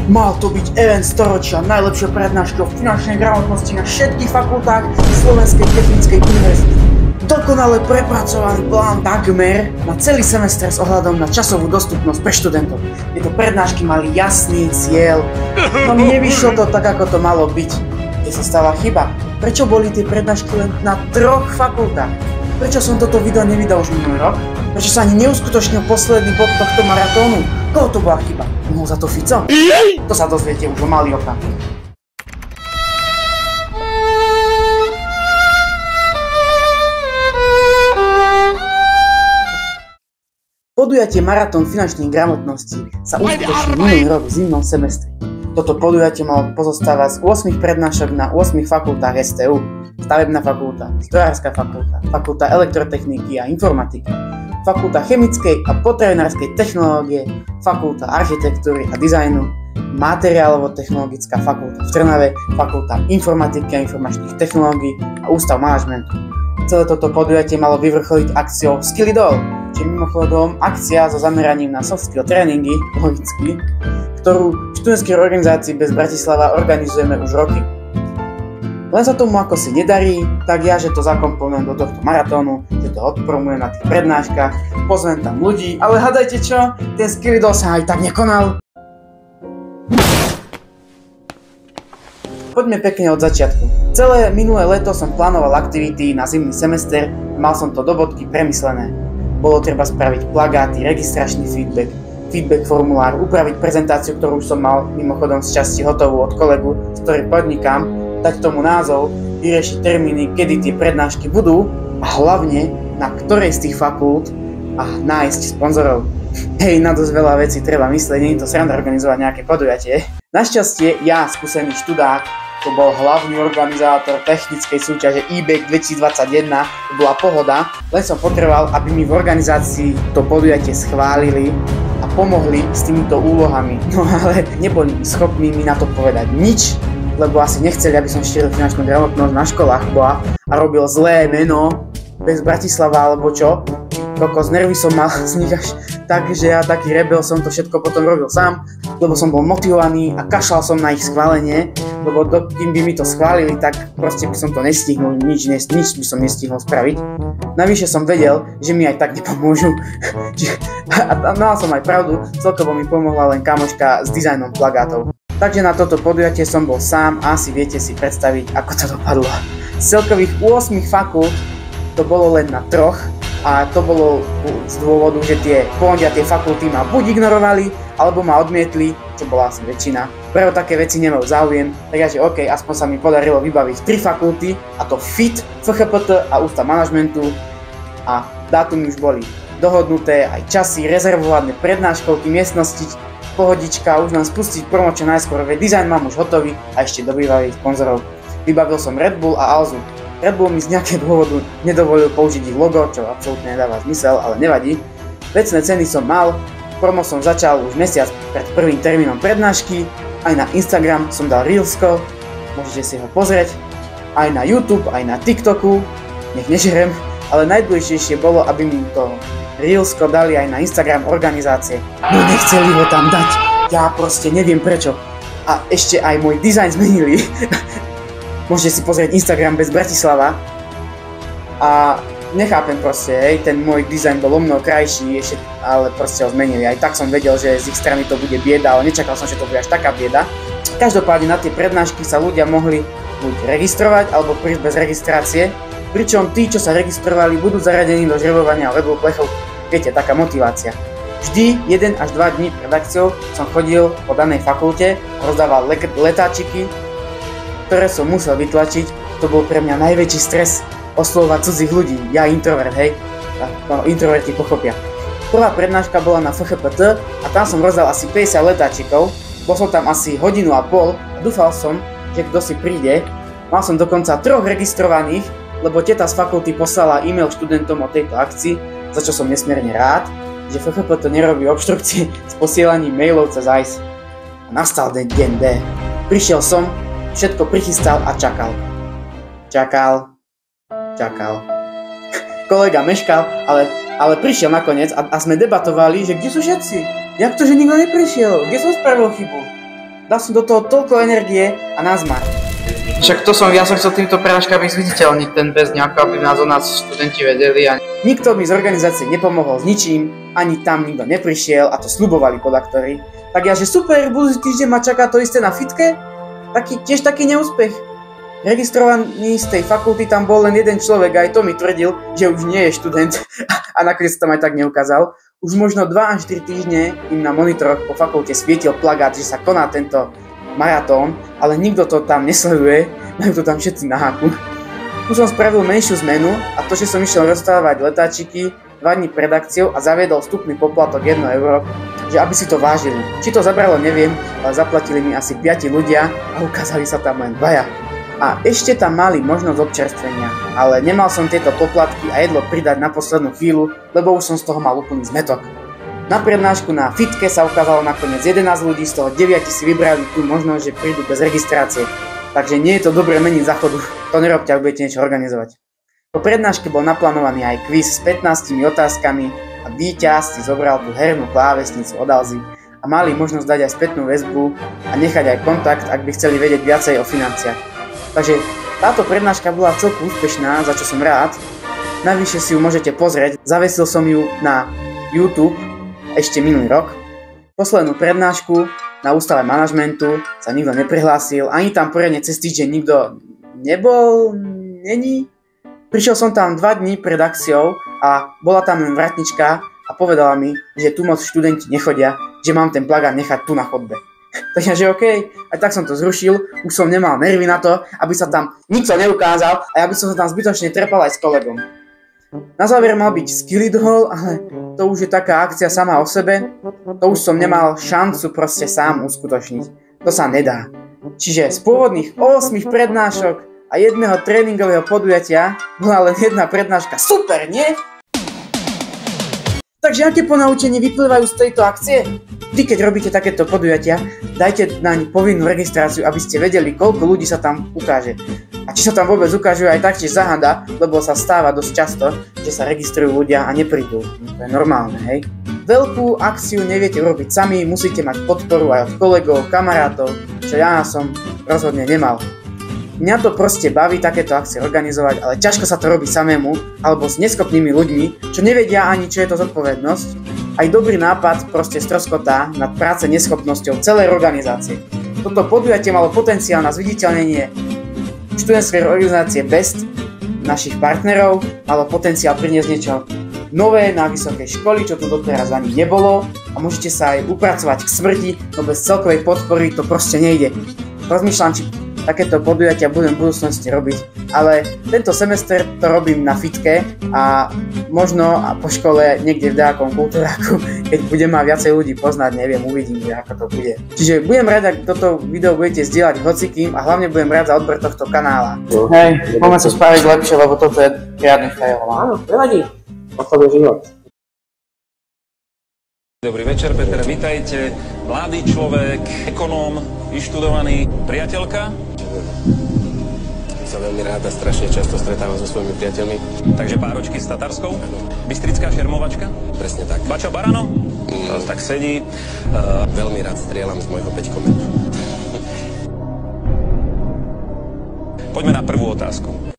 Mal to byť event storočia, najlepšia prednáška o finančnej gramotnosti na všetkých fakultách Slovenskej technickej univerzity. Dokonale prepracovaný plán takmer na celý semester s ohľadom na časovú dostupnosť pre študentov. Tieto prednášky mali jasný cieľ, no nevyšlo to tak, ako to malo byť. Kde sa stala chyba? Prečo boli tie prednášky len na 3 fakultách? Prečo som toto video nevydal už minulý rok? Prečo sa ani neuskutočnil posledný bod tohto maratónu? Koho to bola chyba? Mohol za to Fico? To sa dozviete už o malý okamih. Podujatie Maratón finančnej gramotnosti sa uskutočnil minulý rok v zimnom semestri. Toto podujatie malo pozostávať z 8 prednášok na 8 fakultách STU. Stavebná fakulta, strojárska fakulta, fakulta elektrotechniky a informatiky, fakulta chemickej a potravinárskej technológie, fakulta architektúry a dizajnu, materiálovo-technologická fakulta v Trnave, fakulta informatiky a informačných technológií a ústav manažmentu. Celé toto podujatie malo vyvrcholiť akciou Skilly Doll, čiže mimochodom akcia so zameraním na soft skill tréningy, logicky, ktorú v študentskej organizácii Bez Bratislava organizujeme už roky. Len sa tomu ako si nedarí, tak ja, že to zakomponujem do tohto maratónu, že to odpromujem na tých prednáškach, pozvem tam ľudí, ale hádajte čo? Ten Skilly Doll sa aj tak nekonal. Poďme pekne od začiatku. Celé minulé leto som plánoval aktivity na zimný semester, mal som to do bodky premyslené. Bolo treba spraviť plagáty, registračný feedback formulár, upraviť prezentáciu, ktorú som mal mimochodom z časti hotovú od kolegu, s ktorým podnikám, dať tomu názov, vyriešiť termíny, kedy tie prednášky budú a hlavne na ktorej z tých fakult a nájsť sponzorov. Hej, na dosť veľa vecí treba myslieť, nie je to sranda organizovať nejaké podujatie. Našťastie ja, skúsený študák, to bol hlavný organizátor technickej súťaže IBEC 2021, to bola pohoda, len som potreboval, aby mi v organizácii to podujatie schválili a pomohli s týmito úlohami. No ale neboli schopní mi na to povedať nič, lebo asi nechceli, aby som šíril finančnú gramotnosť na školách a robil zlé meno Bez Bratislava alebo čo. Kokos, nervy som mal z nich až tak, že ja taký rebel som to všetko potom robil sám, lebo som bol motivovaný a kašľal som na ich schválenie, lebo kým by mi to schválili, tak proste by som to nestihnul, nič by som nestihol spraviť. Navyše som vedel, že mi aj tak nepomôžu. A mal som aj pravdu, celkovo mi pomohla len kamoška s dizajnom plagátov. Takže na toto podujatie som bol sám a asi viete si predstaviť, ako to dopadlo. Z celkových 8 fakult to bolo len na 3 a to bolo z dôvodu, že tie fakulty ma buď ignorovali, alebo ma odmietli, čo bola asi väčšina. Preto také veci nemajú záujem, takže OK, aspoň sa mi podarilo vybaviť 3 fakulty, a to FIT, FHPT a ústav manažmentu a dátumy už boli dohodnuté, aj časy, rezervované prednáškovky, miestnosti, pohodička, už len spustiť promo čo najskôr, veď dizajn mám už hotový a ešte dobývali sponzorov. Vybavil som Red Bull a Alzu. Red Bull mi z nejakého dôvodu nedovolil použiť ich logo, čo absolútne nedáva zmysel, ale nevadí. Vecné ceny som mal, promo som začal už mesiac pred prvým termínom prednášky, aj na Instagram som dal Reelsko, môžete si ho pozrieť, aj na YouTube, aj na TikToku, nech nežerem, ale najdôležitejšie bolo, aby mi to Reelsko dali aj na Instagram organizácie. No nechceli ho tam dať, ja proste neviem prečo. A ešte aj môj dizajn zmenili. Môžete si pozrieť Instagram Bez Bratislava. A nechápem proste, hej, ten môj dizajn bol o mnoho krajší, ešte, ale proste ho zmenili. Aj tak som vedel, že z ich strany to bude bieda, ale nečakal som, že to bude až taká bieda. Každopádne na tie prednášky sa ľudia mohli buď registrovať, alebo prísť bez registrácie. Pričom tí, čo sa registrovali, budú zaradení do žrebovania webových plechov. Viete, taká motivácia. Vždy 1 až 2 dní pred akciou som chodil po danej fakulte, rozdával letáčiky, ktoré som musel vytlačiť. To bol pre mňa najväčší stres, oslovovať cudzích ľudí. Ja introvert, hej. No, introverti pochopia. Prvá prednáška bola na FHPT a tam som rozdal asi 50 letáčikov. Bol som tam asi 1,5 hodiny a dúfal som, že kto si príde. Mal som dokonca 3 registrovaných, lebo teta z fakulty poslala e-mail študentom o tejto akcii, za čo som nesmierne rád, že FHPT nerobí obštrukcie s posielaním mailov cez ICE. A nastal deň D. Prišiel som, všetko prichystal a čakal. Čakal. Kolega meškal, ale prišiel nakoniec a sme debatovali, že kde sú všetci? Jak to, že nikto neprišiel? Kde som spravil chybu? Dal som do toho toľko energie a nazmar. Však to som, ja som chcel týmto prednáškami zviditeľniť ten bez nejako, aby nás o nás študenti vedeli. A nikto mi z organizácie nepomohol s ničím, ani tam nikto neprišiel a to sľubovali podaktori. Tak ja, že super, budúci týždeň ma čaká to isté na fitke, tiež taký neúspech. Registrovaný z tej fakulty tam bol len jeden človek, aj to mi tvrdil, že už nie je študent a nakoniec tam aj tak neukázal. Už možno 2 až 3 týždne im na monitoroch po fakulte svietil plagát, že sa koná tento maratón, ale nikto to tam nesleduje, majú to tam všetci na háku. Tu som spravil menšiu zmenu a to, že som išiel rozstávať letáčiky 2 dní pred akciou a zaviedol vstupný poplatok 1 euro, že aby si to vážili. Či to zabralo, neviem, ale zaplatili mi asi 5 ľudia a ukázali sa tam len 2. A ešte tam mali možnosť občerstvenia, ale nemal som tieto poplatky a jedlo pridať na poslednú chvíľu, lebo už som z toho mal úplný zmetok. Na prednášku na fitke sa ukázalo nakoniec 11 ľudí, z toho 9 si vybrali tú možnosť, že prídu bez registrácie. Takže nie je to dobré meniť záchodu, to nerobte, ak budete niečo organizovať. Po prednáške bol naplánovaný aj kvíz s 15 otázkami a víťaz si zobral tú hernú klávesnicu od Alzy a mali možnosť dať aj spätnú väzbu a nechať aj kontakt, ak by chceli vedieť viacej o financiách. Takže táto prednáška bola celku úspešná, za čo som rád. Navyše si ju môžete pozrieť, zavesil som ju na YouTube ešte minulý rok. Poslednú prednášku na ústave manažmentu sa nikto neprihlásil, ani tam poriadne cez týždeň nikto není. Prišiel som tam 2 dní pred akciou a bola tam len vratnička a povedala mi, že tu moc študenti nechodia, že mám ten plagát nechať tu na chodbe. Takže OK, aj tak som to zrušil, už som nemal nervy na to, aby sa tam nikto neukázal a ja by som sa tam zbytočne trepal aj s kolegom. Na záver mal byť skilled haul, ale to už je taká akcia sama o sebe, to už som nemal šancu proste sám uskutočniť. To sa nedá. Čiže z pôvodných 8 prednášok a jedného tréningového podujatia bola len jedna prednáška. Super, nie? Takže aké ponaučenie vyplývajú z tejto akcie? Vy, keď robíte takéto podujatia, dajte naň povinnú registráciu, aby ste vedeli, koľko ľudí sa tam ukáže. A či sa tam vôbec ukážu, aj taktiež zahada, lebo sa stáva dosť často, že sa registrujú ľudia a neprídu. To je normálne, hej? Veľkú akciu neviete urobiť sami, musíte mať podporu aj od kolegov, kamarátov, čo ja som rozhodne nemal. Mňa to proste baví takéto akcie organizovať, ale ťažko sa to robí samému alebo s neschopnými ľuďmi, čo nevedia ani, čo je to zodpovednosť. Aj dobrý nápad proste stroskotá nad práce neschopnosťou celej organizácie. Toto podujatie malo potenciál na zviditeľnenie študentskej organizácie BEST, našich partnerov, malo potenciál priniesť niečo nové na vysokej školy, čo tu doteraz ani nebolo a môžete sa aj upracovať k smrti, no bez celkovej podpory to proste nejde. Rozmýšľam, či takéto podujatia budem v budúcnosti robiť, ale tento semester to robím na fitke a možno po škole niekde v nejakom kultúráku, keď budem mať viacej ľudí poznať, neviem, uvidím, ako to bude. Čiže budem rád, ak toto video budete zdieľať hocikým a hlavne budem rád za odber tohto kanála. Hej, poďme sa spraviť lepšie, lebo toto je riadny fail. Áno, nevadí. O tom je život. Dobrý večer, Peter, vitajte. Mladý človek, ekonóm, vyštudovaný, priateľka? Sa veľmi rád a strašne často stretávam so svojimi priateľmi. Takže páročky s Tatarskou? Bystrická šermovačka? Presne tak. Bača Barano? To tak sedí. Veľmi rád strieľam z môjho 5-kometu. Poďme na prvú otázku.